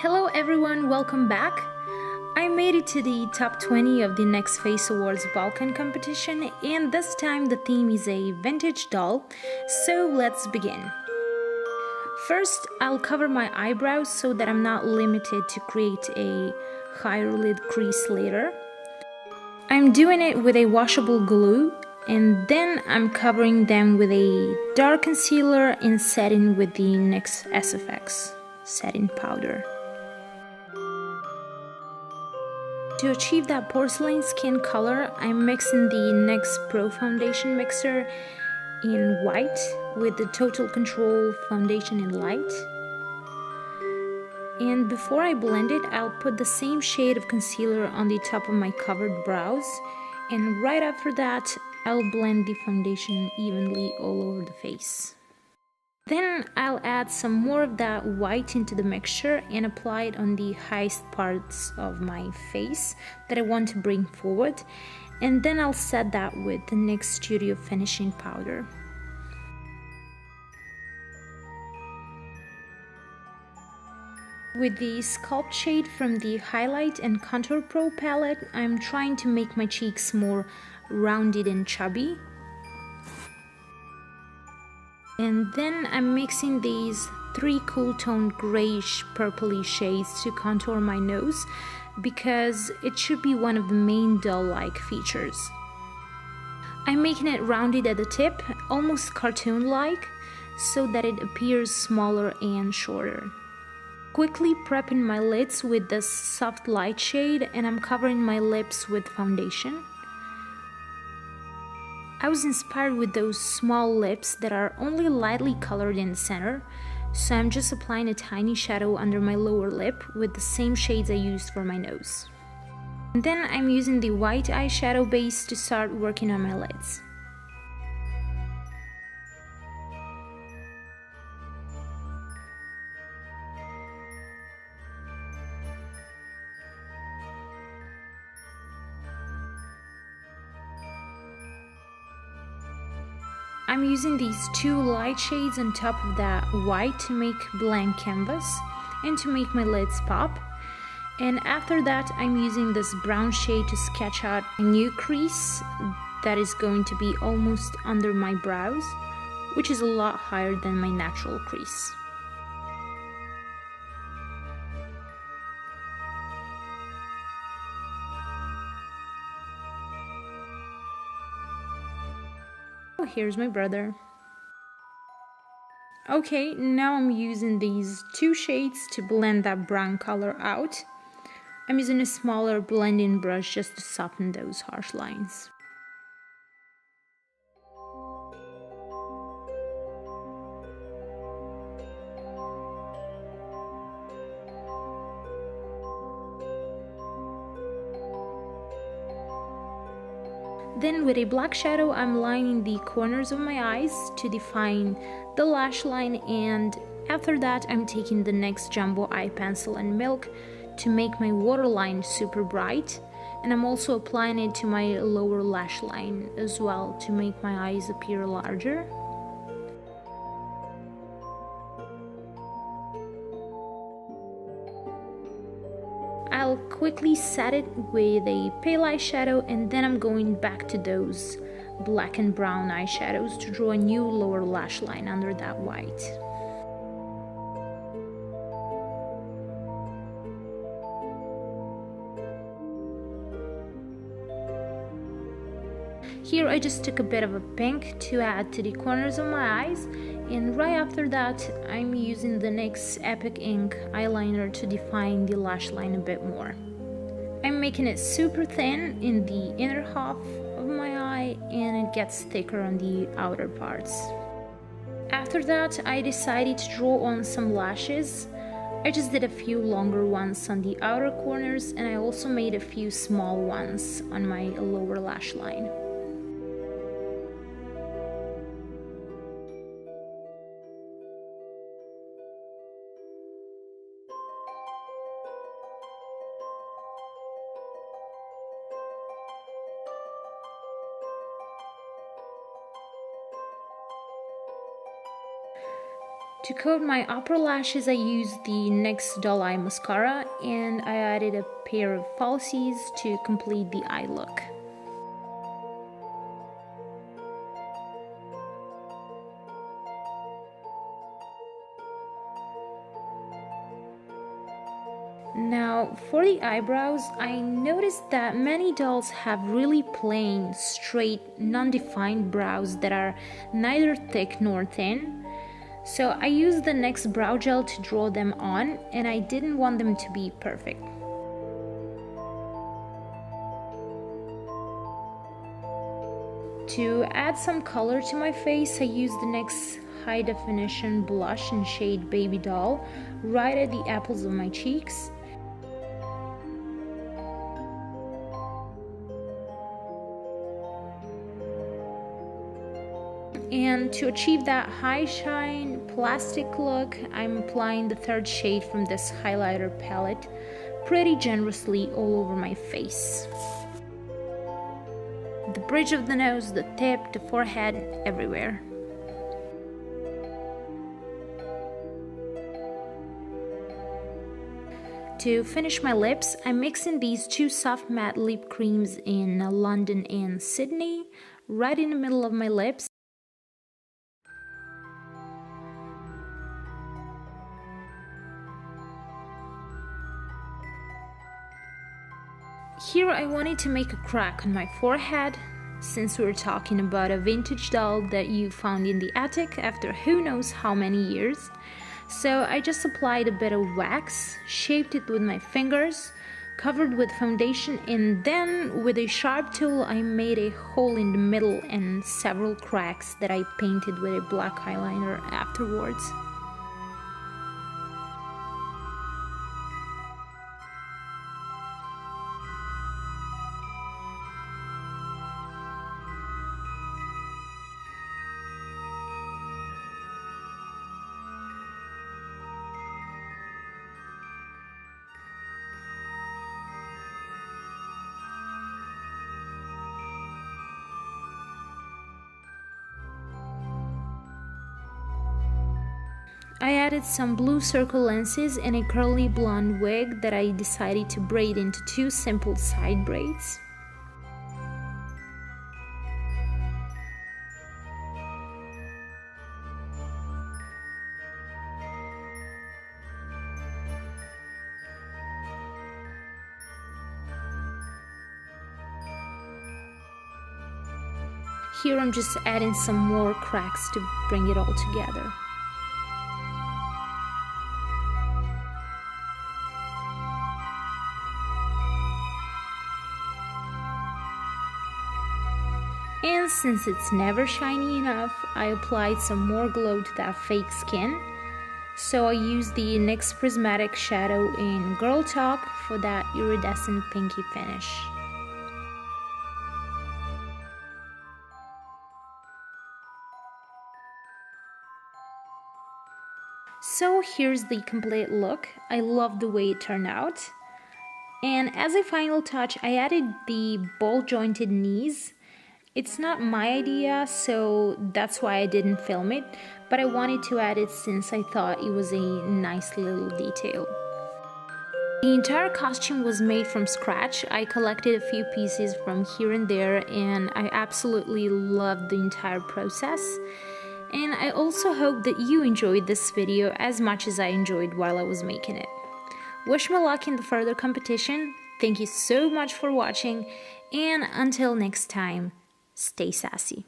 Hello everyone, welcome back. I made it to the top 20 of the NYX Face Awards Balkan competition, and this time the theme is a vintage doll, so let's begin. First, I'll cover my eyebrows so that I'm not limited to create a higher lid crease later. I'm doing it with a washable glue, and then I'm covering them with a dark concealer and setting with the NYX SFX setting powder. To achieve that porcelain skin color, I'm mixing the NYX Pro Foundation mixer in white with the Total Control foundation in light. And before I blend it, I'll put the same shade of concealer on the top of my covered brows, and right after that, I'll blend the foundation evenly all over the face. Then I'll add some more of that white into the mixture and apply it on the highest parts of my face that I want to bring forward, and then I'll set that with the NYX Studio finishing powder. With the Sculpt shade from the Highlight and Contour Pro palette, I'm trying to make my cheeks more rounded and chubby. And then I'm mixing these three cool toned grayish purpley shades to contour my nose because it should be one of the main doll-like features. I'm making it rounded at the tip, almost cartoon-like, so that it appears smaller and shorter. Quickly prepping my lids with this soft light shade, and I'm covering my lips with foundation. I was inspired with those small lips that are only lightly colored in the center, so I'm just applying a tiny shadow under my lower lip with the same shades I used for my nose. And then I'm using the white eyeshadow base to start working on my lids. I'm using these two light shades on top of that white to make blank canvas and to make my lids pop. And after that, I'm using this brown shade to sketch out a new crease that is going to be almost under my brows, which is a lot higher than my natural crease. Here's my brother. Okay, now I'm using these two shades to blend that brown color out. I'm using a smaller blending brush just to soften those harsh lines. Then with a black shadow, I'm lining the corners of my eyes to define the lash line, and after that I'm taking the NYX Jumbo Eye Pencil and Milk to make my waterline super bright, and I'm also applying it to my lower lash line as well to make my eyes appear larger. I'll quickly set it with a pale eyeshadow, and then I'm going back to those black and brown eyeshadows to draw a new lower lash line under that white. Here I just took a bit of a pink to add to the corners of my eyes, and right after that I'm using the NYX Epic Ink eyeliner to define the lash line a bit more. I'm making it super thin in the inner half of my eye, and it gets thicker on the outer parts. After that I decided to draw on some lashes. I just did a few longer ones on the outer corners, and I also made a few small ones on my lower lash line. To coat my upper lashes, I used the NYX Doll Eye Mascara and I added a pair of falsies to complete the eye look. Now, for the eyebrows, I noticed that many dolls have really plain, straight, non-defined brows that are neither thick nor thin. So I used the NYX brow gel to draw them on, and I didn't want them to be perfect. To add some color to my face, I used the NYX High Definition Blush in shade Baby Doll right at the apples of my cheeks. And to achieve that high shine plastic look, I'm applying the third shade from this highlighter palette pretty generously all over my face. The bridge of the nose, the tip, the forehead, everywhere. To finish my lips, I'm mixing these two soft matte lip creams in London and Sydney, right in the middle of my lips. Here I wanted to make a crack on my forehead, since we're talking about a vintage doll that you found in the attic after who knows how many years. So I just applied a bit of wax, shaped it with my fingers, covered with foundation, and then with a sharp tool I made a hole in the middle and several cracks that I painted with a black eyeliner afterwards. I added some blue circle lenses and a curly blonde wig that I decided to braid into two simple side braids. Here I'm just adding some more cracks to bring it all together. And since it's never shiny enough, I applied some more glow to that fake skin. So I used the NYX Prismatic Shadow in Girl Talk for that iridescent pinky finish. So here's the complete look. I love the way it turned out. And as a final touch, I added the ball jointed knees. It's not my idea, so that's why I didn't film it, but I wanted to add it since I thought it was a nice little detail. The entire costume was made from scratch. I collected a few pieces from here and there, and I absolutely loved the entire process. And I also hope that you enjoyed this video as much as I enjoyed while I was making it. Wish me luck in the further competition. Thank you so much for watching, and until next time, stay sassy.